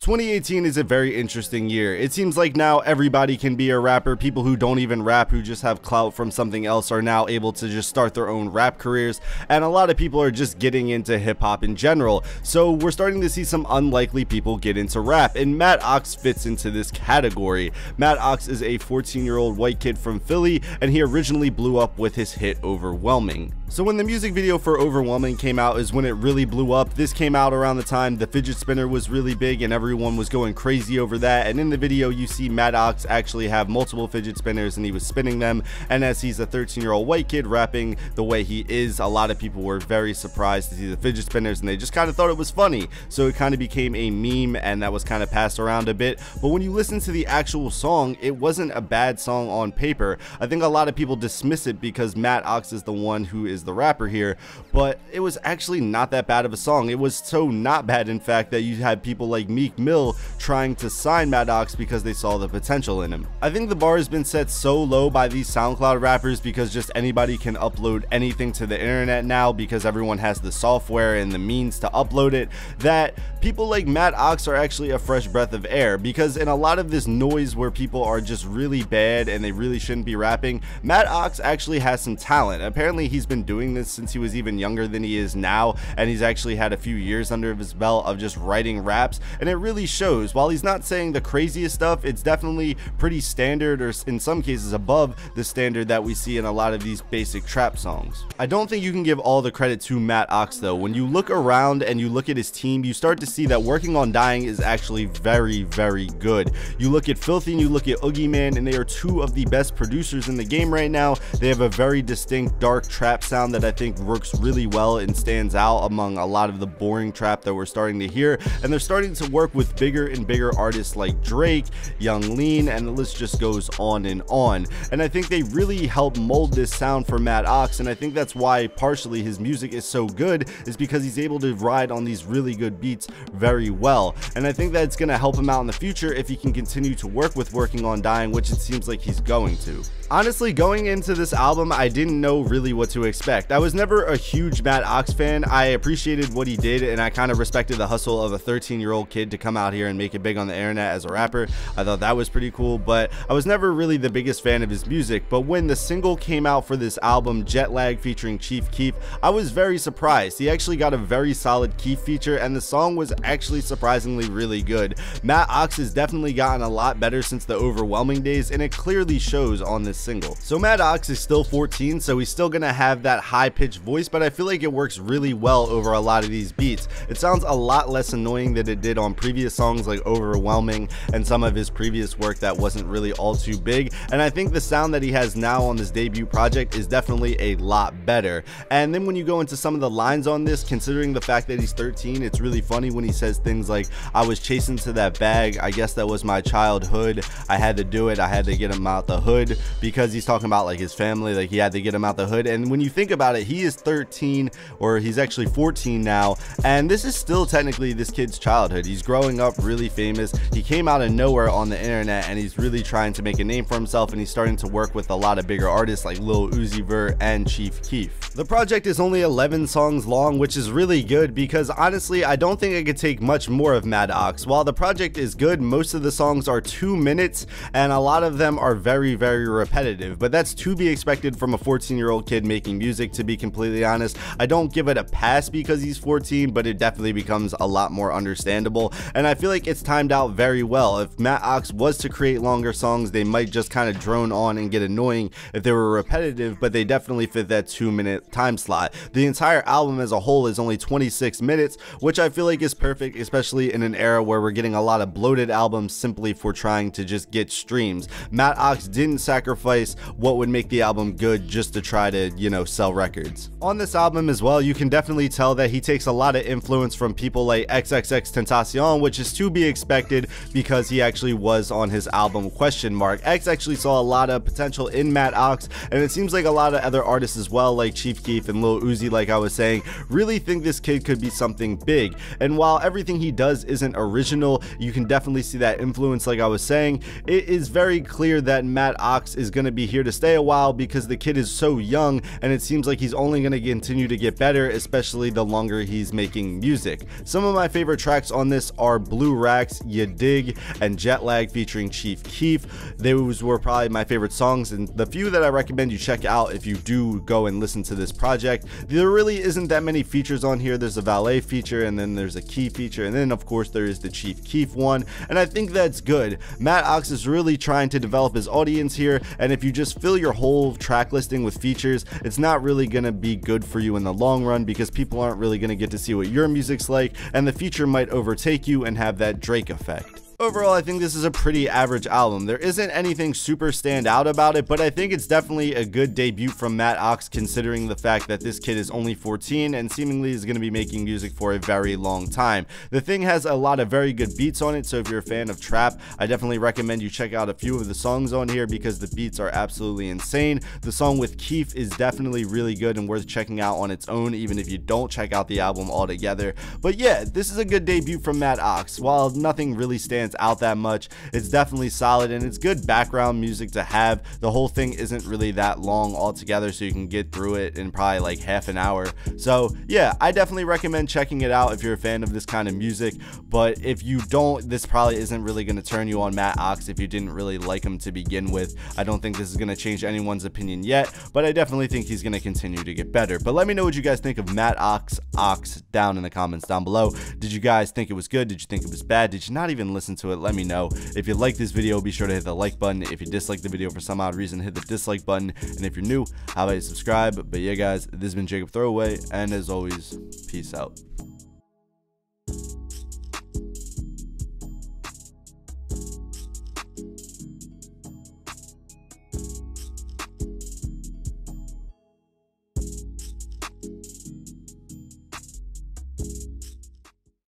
2018 is a very interesting year. It seems like now everybody can be a rapper. People who don't even rap, who just have clout from something else, are now able to just start their own rap careers, and a lot of people are just getting into hip-hop in general. So we're starting to see some unlikely people get into rap, and Matt Ox fits into this category. Matt Ox is a 14-year-old white kid from Philly, and he originally blew up with his hit Overwhelming. So when the music video for Overwhelming came out is when it really blew up. This came out around the time the fidget spinner was really big and everyone was going crazy over that, and in the video you see Matt Ox actually have multiple fidget spinners and he was spinning them, and as he's a 13-year-old white kid rapping the way he is, a lot of people were very surprised to see the fidget spinners and they just kind of thought it was funny, so it kind of became a meme and that was kind of passed around a bit. But when you listen to the actual song, it wasn't a bad song on paper. I think a lot of people dismiss it because Matt Ox is the one who is the rapper here, but it was actually not that bad of a song. It was so not bad, in fact, that you had people like Meek Mill trying to sign Matt Ox because they saw the potential in him. I think the bar has been set so low by these SoundCloud rappers because just anybody can upload anything to the internet now because everyone has the software and the means to upload it, that people like Matt Ox are actually a fresh breath of air, because in a lot of this noise where people are just really bad and they really shouldn't be rapping, Matt Ox actually has some talent. Apparently he's been doing this since he was even younger than he is now, and he's actually had a few years under his belt of just writing raps, and it really shows. While he's not saying the craziest stuff, it's definitely pretty standard, or in some cases above the standard that we see in a lot of these basic trap songs. I don't think you can give all the credit to Matt Ox though. When you look around and you look at his team, you start to see that Working on Dying is actually very, very good. You look at Filthy and you look at Oogie Man, and they are two of the best producers in the game right now. They have a very distinct dark trap sound that I think works really well and stands out among a lot of the boring trap that we're starting to hear, and they're starting to work with bigger and bigger artists like Drake, Young Lean, and the list just goes on and on. And I think they really help mold this sound for Matt Ox, and I think that's why partially his music is so good, is because he's able to ride on these really good beats very well, and I think that it's going to help him out in the future if he can continue to work with Working on Dying, which it seems like he's going to. Honestly, going into this album, I didn't know really what to expect. I was never a huge Matt Ox fan. I appreciated what he did, and I kind of respected the hustle of a 13-year-old kid to come out here and make it big on the internet as a rapper. I thought that was pretty cool, but I was never really the biggest fan of his music. But when the single came out for this album, Jet Lag featuring Chief Keef, I was very surprised. He actually got a very solid Keef feature, and the song was actually surprisingly really good. Matt Ox has definitely gotten a lot better since the Overwhelming days, and it clearly shows on this single. So Matt Ox is still 14, so he's still gonna have that high-pitched voice, but I feel like it works really well over a lot of these beats. It sounds a lot less annoying than it did on previous songs like Overwhelming and some of his previous work that wasn't really all too big, and I think the sound that he has now on this debut project is definitely a lot better. And then when you go into some of the lines on this, considering the fact that he's 13, it's really funny when he says things like, "I was chasing to that bag, I guess that was my childhood, I had to do it, I had to get him out the hood," because he's talking about like his family, like he had to get him out the hood. And when you think about it, he is 13, or he's actually 14 now, and this is still technically this kid's childhood. He's growing up really famous. He came out of nowhere on the internet, and he's really trying to make a name for himself, and he's starting to work with a lot of bigger artists like Lil Uzi Vert and Chief Keef. The project is only 11 songs long, which is really good because honestly I don't think I could take much more of Matt Ox. While the project is good, most of the songs are 2 minutes, and a lot of them are very, very repetitive, but that's to be expected from a 14-year-old kid making music, to be completely honest. I don't give it a pass because he's 14, but it definitely becomes a lot more understandable, and I feel like it's timed out very well. If Matt Ox was to create longer songs, they might just kind of drone on and get annoying if they were repetitive, but they definitely fit that 2-minute time slot. The entire album as a whole is only 26 minutes, which I feel like is perfect, especially in an era where we're getting a lot of bloated albums simply for trying to just get streams. Matt Ox didn't sacrifice what would make the album good just to try to, you know, sell records. On this album as well, you can definitely tell that he takes a lot of influence from people like XXXTentacion, which is to be expected because he actually was on his album Question Mark. X actually saw a lot of potential in Matt Ox, and it seems like a lot of other artists as well, like Chief Keef and Lil Uzi, like I was saying, really think this kid could be something big. And while everything he does isn't original, you can definitely see that influence. Like I was saying, it is very clear that Matt Ox is going to be here to stay a while because the kid is so young, and it seems like he's only going to continue to get better, especially the longer he's making music. Some of my favorite tracks on this are Blue Racks, Ya Dig, and Jet Lag featuring Chief Keef. Those were probably my favorite songs, and the few that I recommend you check out if you do go and listen to this project. There really isn't that many features on here. There's a Valet feature, and then there's a Key feature, and then of course there is the Chief Keef one, and I think that's good. Matt Ox is really trying to develop his audience here, and if you just fill your whole track listing with features, it's not really gonna be good for you in the long run because people aren't really gonna get to see what your music's like, and the feature might overtake you and have that Drake effect. Overall, I think this is a pretty average album. There isn't anything super stand out about it, but I think it's definitely a good debut from Matt Ox considering the fact that this kid is only 14 and seemingly is going to be making music for a very long time. The thing has a lot of very good beats on it, so if you're a fan of trap, I definitely recommend you check out a few of the songs on here because the beats are absolutely insane. The song with Keef is definitely really good and worth checking out on its own, even if you don't check out the album altogether. But yeah, this is a good debut from Matt Ox. While nothing really stands out that much, it's definitely solid and it's good background music to have. The whole thing isn't really that long altogether, so you can get through it in probably like half an hour. So yeah, I definitely recommend checking it out if you're a fan of this kind of music. But if you don't, this probably isn't really going to turn you on Matt Ox if you didn't really like him to begin with. I don't think this is going to change anyone's opinion yet, but I definitely think he's going to continue to get better. But let me know what you guys think of Matt Ox down in the comments down below. Did you guys think it was good? Did you think it was bad? Did you not even listen to it? Let me know. If you like this video, be sure to hit the like button. If you dislike the video for some odd reason, hit the dislike button. And if you're new, how about you subscribe? But yeah guys, this has been Jacob Throwaway, and as always, peace out.